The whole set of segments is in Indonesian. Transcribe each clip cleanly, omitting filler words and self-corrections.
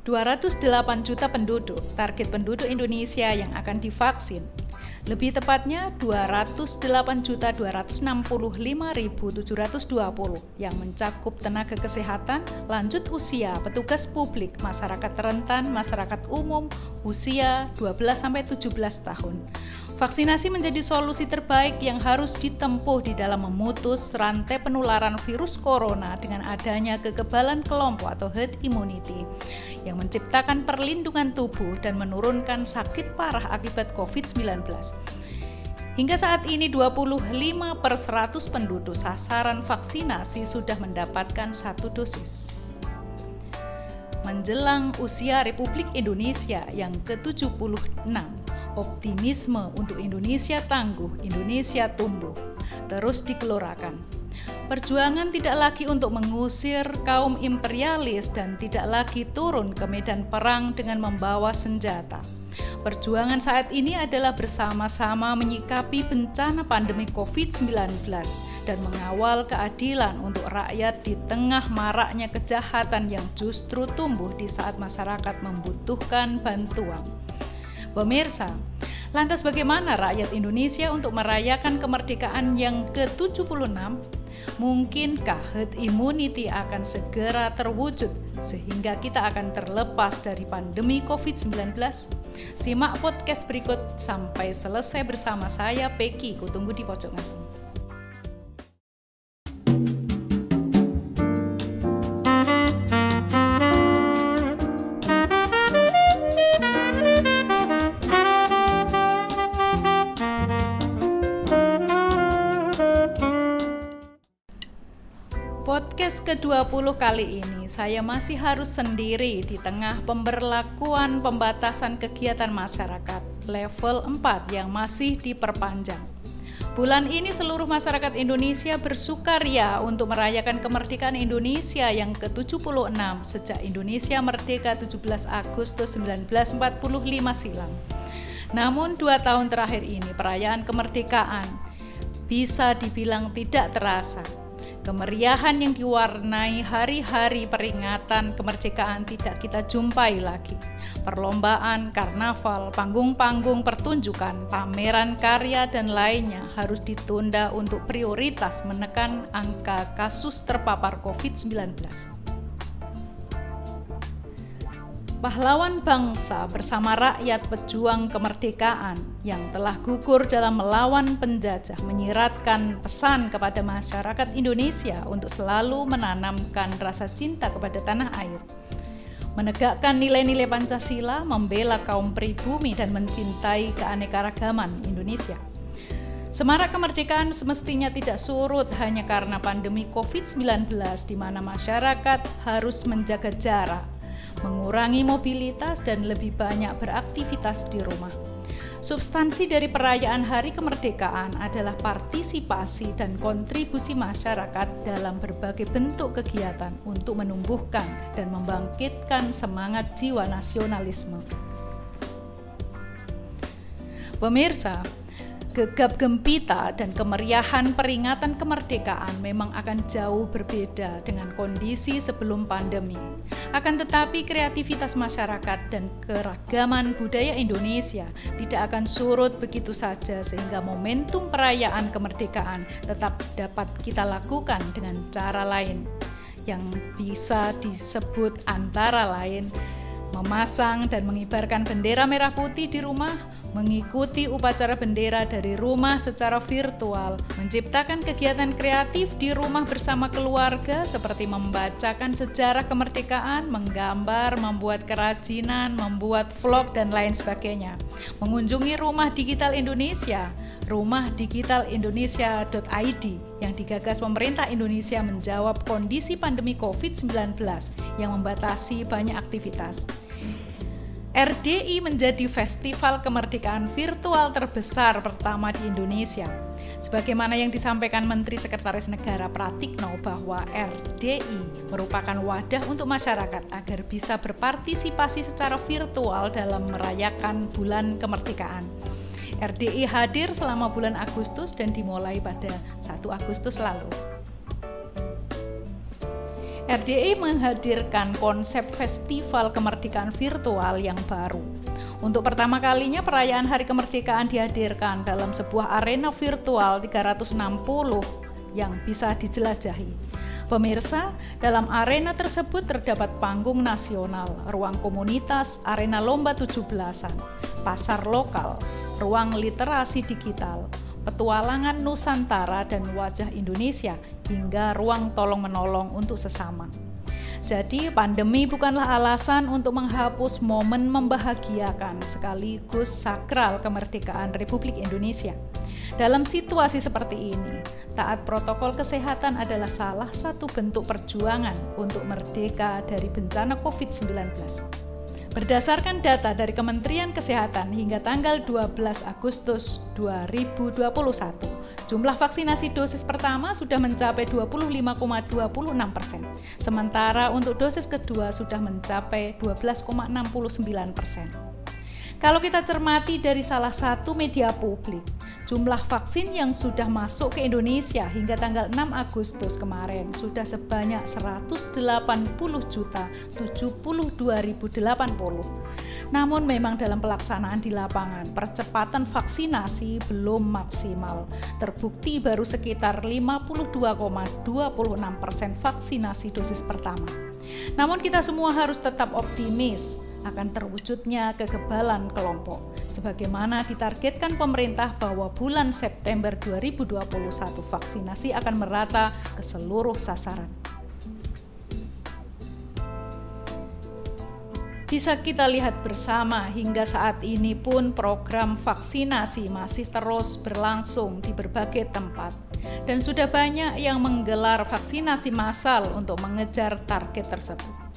208 juta penduduk, target penduduk Indonesia yang akan divaksin. Lebih tepatnya 208.265.720 yang mencakup tenaga kesehatan, lanjut usia, petugas publik, masyarakat rentan, masyarakat umum, usia 12-17 tahun. Vaksinasi menjadi solusi terbaik yang harus ditempuh di dalam memutus rantai penularan virus corona dengan adanya kekebalan kelompok atau herd immunity yang menciptakan perlindungan tubuh dan menurunkan sakit parah akibat COVID-19. Hingga saat ini 25/100 penduduk sasaran vaksinasi sudah mendapatkan 1 dosis. Menjelang usia Republik Indonesia yang ke-76, optimisme untuk Indonesia tangguh, Indonesia tumbuh, terus digelorakan. Perjuangan tidak lagi untuk mengusir kaum imperialis dan tidak lagi turun ke medan perang dengan membawa senjata. Perjuangan saat ini adalah bersama-sama menyikapi bencana pandemi COVID-19 dan mengawal keadilan untuk rakyat di tengah maraknya kejahatan yang justru tumbuh di saat masyarakat membutuhkan bantuan. Pemirsa, lantas bagaimana rakyat Indonesia untuk merayakan kemerdekaan yang ke-76? Mungkinkah herd immunity akan segera terwujud sehingga kita akan terlepas dari pandemi COVID-19? Simak podcast berikut sampai selesai bersama saya, Peggy. Kutunggu di pojok ngasih. Podcast ke-20 kali ini saya masih harus sendiri di tengah pemberlakuan pembatasan kegiatan masyarakat level 4 yang masih diperpanjang. Bulan ini seluruh masyarakat Indonesia bersukaria untuk merayakan kemerdekaan Indonesia yang ke-76 sejak Indonesia merdeka 17 Agustus 1945 silam. Namun 2 tahun terakhir ini perayaan kemerdekaan bisa dibilang tidak terasa. Kemeriahan yang diwarnai hari-hari peringatan kemerdekaan tidak kita jumpai lagi. Perlombaan, karnaval, panggung-panggung pertunjukan, pameran karya dan lainnya harus ditunda untuk prioritas menekan angka kasus terpapar COVID-19. Pahlawan bangsa bersama rakyat pejuang kemerdekaan yang telah gugur dalam melawan penjajah menyiratkan pesan kepada masyarakat Indonesia untuk selalu menanamkan rasa cinta kepada tanah air, menegakkan nilai-nilai Pancasila, membela kaum pribumi dan mencintai keanekaragaman Indonesia. Semarak kemerdekaan semestinya tidak surut hanya karena pandemi COVID-19 di mana masyarakat harus menjaga jarak, mengurangi mobilitas dan lebih banyak beraktivitas di rumah. Substansi dari perayaan Hari Kemerdekaan adalah partisipasi dan kontribusi masyarakat dalam berbagai bentuk kegiatan untuk menumbuhkan dan membangkitkan semangat jiwa nasionalisme. Pemirsa, gegap gempita dan kemeriahan peringatan kemerdekaan memang akan jauh berbeda dengan kondisi sebelum pandemi. Akan tetapi kreativitas masyarakat dan keragaman budaya Indonesia tidak akan surut begitu saja sehingga momentum perayaan kemerdekaan tetap dapat kita lakukan dengan cara lain yang bisa disebut antara lain memasang dan mengibarkan bendera merah putih di rumah, mengikuti upacara bendera dari rumah secara virtual, menciptakan kegiatan kreatif di rumah bersama keluarga seperti membacakan sejarah kemerdekaan, menggambar, membuat kerajinan, membuat vlog dan lain sebagainya. Mengunjungi Rumah Digital Indonesia, rumahdigitalindonesia.id yang digagas pemerintah Indonesia menjawab kondisi pandemi COVID-19 yang membatasi banyak aktivitas. RDI menjadi festival kemerdekaan virtual terbesar pertama di Indonesia. Sebagaimana yang disampaikan Menteri Sekretaris Negara Pratikno bahwa RDI merupakan wadah untuk masyarakat agar bisa berpartisipasi secara virtual dalam merayakan bulan kemerdekaan. RDI hadir selama bulan Agustus dan dimulai pada 1 Agustus lalu. RDI menghadirkan konsep festival kemerdekaan virtual yang baru. Untuk pertama kalinya perayaan Hari Kemerdekaan dihadirkan dalam sebuah arena virtual 360 yang bisa dijelajahi. Pemirsa, dalam arena tersebut terdapat panggung nasional, ruang komunitas, arena lomba 17-an, pasar lokal, ruang literasi digital, petualangan Nusantara dan wajah Indonesia, hingga ruang tolong-menolong untuk sesama. Jadi, pandemi bukanlah alasan untuk menghapus momen membahagiakan sekaligus sakral kemerdekaan Republik Indonesia. Dalam situasi seperti ini, taat protokol kesehatan adalah salah satu bentuk perjuangan untuk merdeka dari bencana COVID-19. Berdasarkan data dari Kementerian Kesehatan hingga tanggal 12 Agustus 2021, jumlah vaksinasi dosis pertama sudah mencapai 25,26%, sementara untuk dosis kedua sudah mencapai 12,69%. Kalau kita cermati dari salah satu media publik, jumlah vaksin yang sudah masuk ke Indonesia hingga tanggal 6 Agustus kemarin sudah sebanyak 180.072.080. Namun memang dalam pelaksanaan di lapangan, percepatan vaksinasi belum maksimal. Terbukti baru sekitar 52,26% vaksinasi dosis pertama. Namun kita semua harus tetap optimis akan terwujudnya kekebalan kelompok, sebagaimana ditargetkan pemerintah bahwa bulan September 2021 vaksinasi akan merata ke seluruh sasaran. Bisa kita lihat bersama hingga saat ini pun program vaksinasi masih terus berlangsung di berbagai tempat dan sudah banyak yang menggelar vaksinasi massal untuk mengejar target tersebut.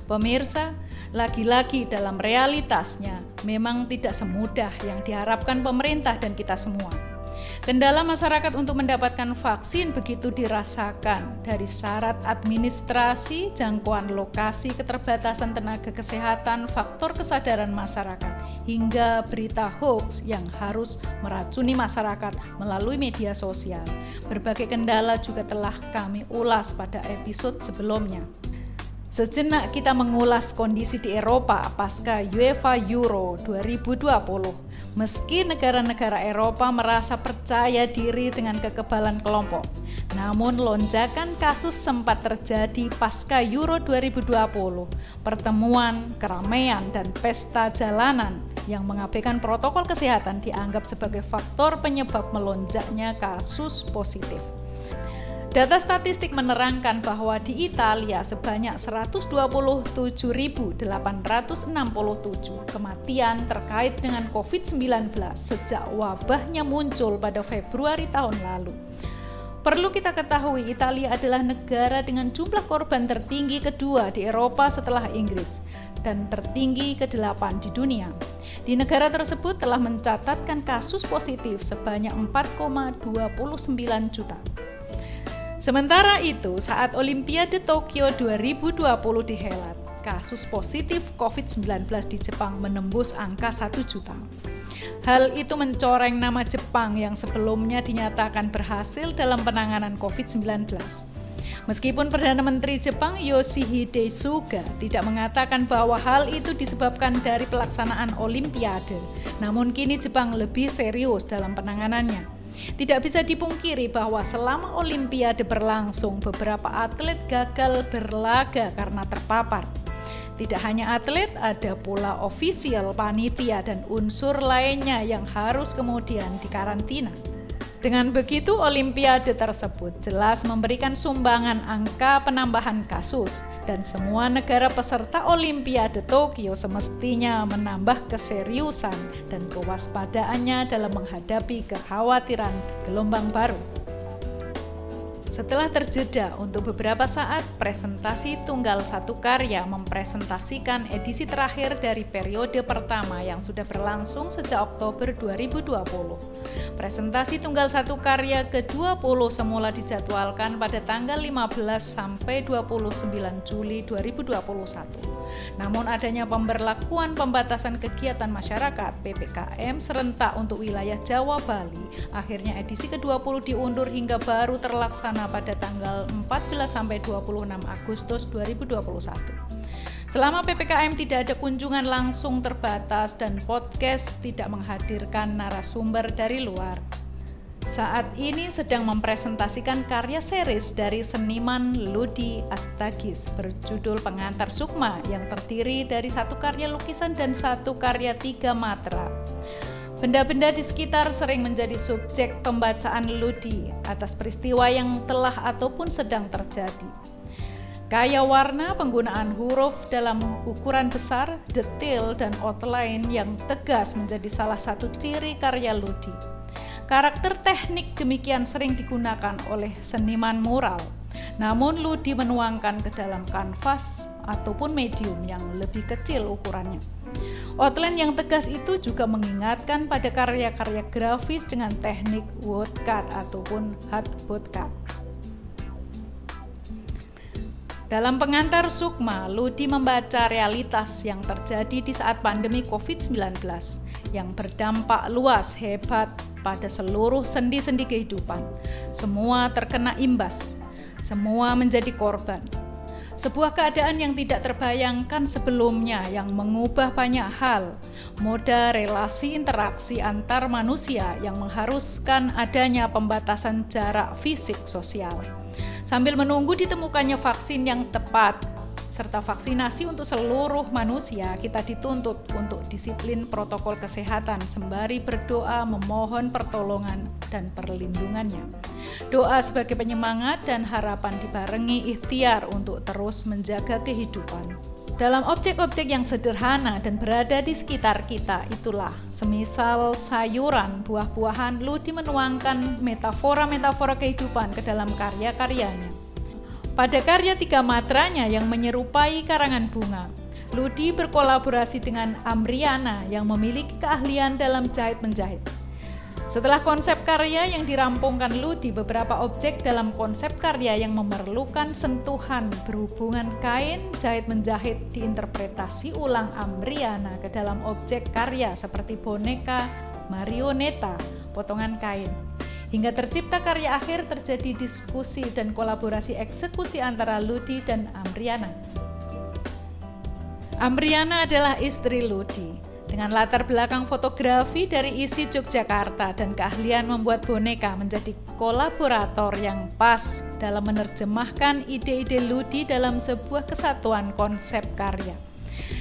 Pemirsa, lagi-lagi dalam realitasnya memang tidak semudah yang diharapkan pemerintah dan kita semua. Kendala masyarakat untuk mendapatkan vaksin begitu dirasakan, dari syarat administrasi, jangkauan lokasi, keterbatasan tenaga kesehatan, faktor kesadaran masyarakat, hingga berita hoax yang harus meracuni masyarakat melalui media sosial. Berbagai kendala juga telah kami ulas pada episode sebelumnya. Sejenak kita mengulas kondisi di Eropa pasca UEFA Euro 2020. Meski negara-negara Eropa merasa percaya diri dengan kekebalan kelompok, namun lonjakan kasus sempat terjadi pasca Euro 2020. Pertemuan, keramaian, dan pesta jalanan yang mengabaikan protokol kesehatan dianggap sebagai faktor penyebab melonjaknya kasus positif. Data statistik menerangkan bahwa di Italia sebanyak 127.867 kematian terkait dengan COVID-19 sejak wabahnya muncul pada Februari tahun lalu. Perlu kita ketahui, Italia adalah negara dengan jumlah korban tertinggi kedua di Eropa setelah Inggris dan tertinggi ke-8 di dunia. Di negara tersebut telah mencatatkan kasus positif sebanyak 4,29 juta. Sementara itu, saat Olimpiade Tokyo 2020 dihelat, kasus positif COVID-19 di Jepang menembus angka 1 juta. Hal itu mencoreng nama Jepang yang sebelumnya dinyatakan berhasil dalam penanganan COVID-19. Meskipun Perdana Menteri Jepang Yoshihide Suga tidak mengatakan bahwa hal itu disebabkan dari pelaksanaan Olimpiade, namun kini Jepang lebih serius dalam penanganannya. Tidak bisa dipungkiri bahwa selama Olimpiade berlangsung, beberapa atlet gagal berlaga karena terpapar. Tidak hanya atlet, ada pula ofisial, panitia, dan unsur lainnya yang harus kemudian dikarantina. Dengan begitu, Olimpiade tersebut jelas memberikan sumbangan angka penambahan kasus, dan semua negara peserta Olimpiade Tokyo semestinya menambah keseriusan dan kewaspadaannya dalam menghadapi kekhawatiran gelombang baru. Setelah terjeda untuk beberapa saat, presentasi tunggal satu karya mempresentasikan edisi terakhir dari periode pertama yang sudah berlangsung sejak Oktober 2020. Presentasi tunggal satu karya ke-20 semula dijadwalkan pada tanggal 15 sampai 29 Juli 2021. Namun adanya pemberlakuan pembatasan kegiatan masyarakat PPKM serentak untuk wilayah Jawa Bali, akhirnya edisi ke-20 diundur hingga baru terlaksana pada tanggal 14 sampai 26 Agustus 2021. Selama PPKM tidak ada kunjungan langsung terbatas dan podcast tidak menghadirkan narasumber dari luar. Saat ini sedang mempresentasikan karya series dari seniman Ludi Astagis berjudul Pengantar Sukma yang terdiri dari 1 karya lukisan dan 1 karya 3 matra. Benda-benda di sekitar sering menjadi subjek pembacaan Ludi atas peristiwa yang telah ataupun sedang terjadi. Gaya warna, penggunaan huruf dalam ukuran besar, detail, dan outline yang tegas menjadi salah satu ciri karya Ludi. Karakter teknik demikian sering digunakan oleh seniman mural, namun Ludi menuangkan ke dalam kanvas ataupun medium yang lebih kecil ukurannya. Outline yang tegas itu juga mengingatkan pada karya-karya grafis dengan teknik woodcut ataupun hard woodcut. Dalam Pengantar Sukma, Ludi membaca realitas yang terjadi di saat pandemi COVID-19 yang berdampak luas hebat pada seluruh sendi-sendi kehidupan. Semua terkena imbas, semua menjadi korban. Sebuah keadaan yang tidak terbayangkan sebelumnya yang mengubah banyak hal, moda relasi interaksi antar manusia yang mengharuskan adanya pembatasan jarak fisik sosial. Sambil menunggu ditemukannya vaksin yang tepat, serta vaksinasi untuk seluruh manusia, kita dituntut untuk disiplin protokol kesehatan sembari berdoa memohon pertolongan dan perlindungannya. Doa sebagai penyemangat dan harapan dibarengi ikhtiar untuk terus menjaga kehidupan. Dalam objek-objek yang sederhana dan berada di sekitar kita itulah, semisal sayuran, buah-buahan, Ludi menuangkan metafora-metafora kehidupan ke dalam karya-karyanya. Pada karya 3 matranya yang menyerupai karangan bunga, Ludi berkolaborasi dengan Amriana yang memiliki keahlian dalam jahit-menjahit. Setelah konsep karya yang dirampungkan Ludi, beberapa objek dalam konsep karya yang memerlukan sentuhan berhubungan kain jahit-menjahit diinterpretasi ulang Amriana ke dalam objek karya seperti boneka, marioneta, potongan kain. Hingga tercipta karya akhir, terjadi diskusi dan kolaborasi eksekusi antara Ludi dan Amriana. Amriana adalah istri Ludi, dengan latar belakang fotografi dari isi Yogyakarta dan keahlian membuat boneka menjadi kolaborator yang pas dalam menerjemahkan ide-ide Ludi dalam sebuah kesatuan konsep karya.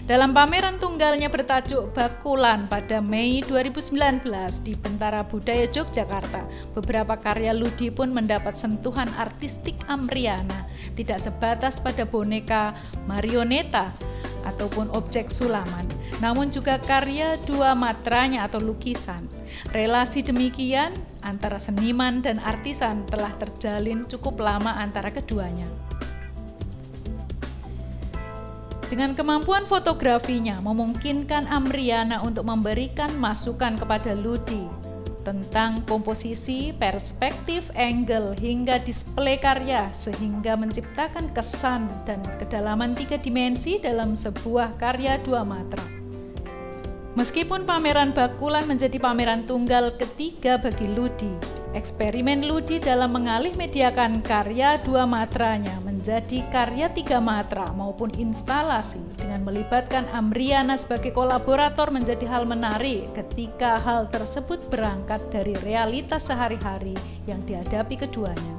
Dalam pameran tunggalnya bertajuk Bakulan pada Mei 2019 di Bentara Budaya Yogyakarta, beberapa karya Ludi pun mendapat sentuhan artistik Amriana, tidak sebatas pada boneka, marioneta, ataupun objek sulaman, namun juga karya 2 matranya atau lukisan. Relasi demikian antara seniman dan artisan telah terjalin cukup lama antara keduanya. Dengan kemampuan fotografinya memungkinkan Amriana untuk memberikan masukan kepada Ludi tentang komposisi, perspektif, angle, hingga display karya sehingga menciptakan kesan dan kedalaman 3 dimensi dalam sebuah karya 2 matra. Meskipun pameran Bakulan menjadi pameran tunggal ketiga bagi Ludi, eksperimen Ludi dalam mengalih mediakan karya 2 matranya menjadi karya 3 matra maupun instalasi dengan melibatkan Amriana sebagai kolaborator menjadi hal menarik ketika hal tersebut berangkat dari realitas sehari-hari yang dihadapi keduanya.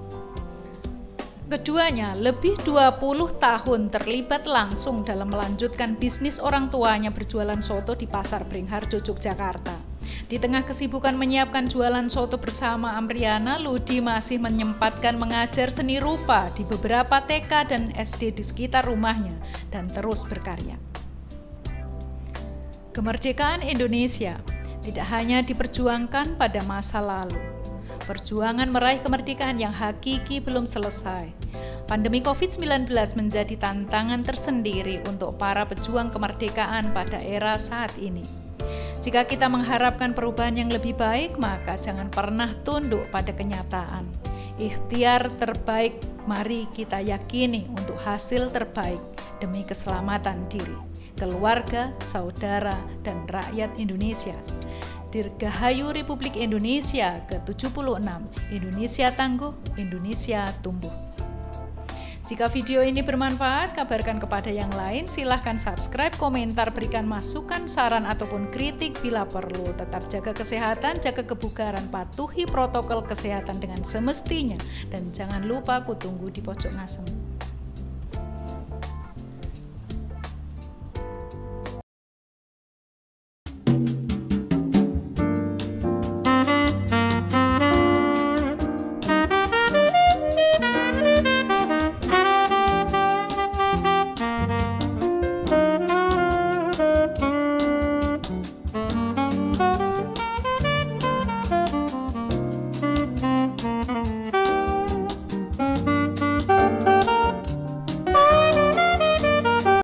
Keduanya lebih 20 tahun terlibat langsung dalam melanjutkan bisnis orang tuanya berjualan soto di Pasar Beringharjo, Yogyakarta. Di tengah kesibukan menyiapkan jualan soto bersama Amriana, Ludi masih menyempatkan mengajar seni rupa di beberapa TK dan SD di sekitar rumahnya dan terus berkarya. Kemerdekaan Indonesia tidak hanya diperjuangkan pada masa lalu. Perjuangan meraih kemerdekaan yang hakiki belum selesai. Pandemi COVID-19 menjadi tantangan tersendiri untuk para pejuang kemerdekaan pada era saat ini. Jika kita mengharapkan perubahan yang lebih baik, maka jangan pernah tunduk pada kenyataan. Ikhtiar terbaik mari kita yakini untuk hasil terbaik demi keselamatan diri, keluarga, saudara, dan rakyat Indonesia. Dirgahayu Republik Indonesia ke-76, Indonesia tangguh, Indonesia tumbuh. Jika video ini bermanfaat, kabarkan kepada yang lain. Silahkan subscribe, komentar, berikan masukan, saran, ataupun kritik bila perlu. Tetap jaga kesehatan, jaga kebugaran, patuhi protokol kesehatan dengan semestinya. Dan jangan lupa kutunggu di pojok ngasem.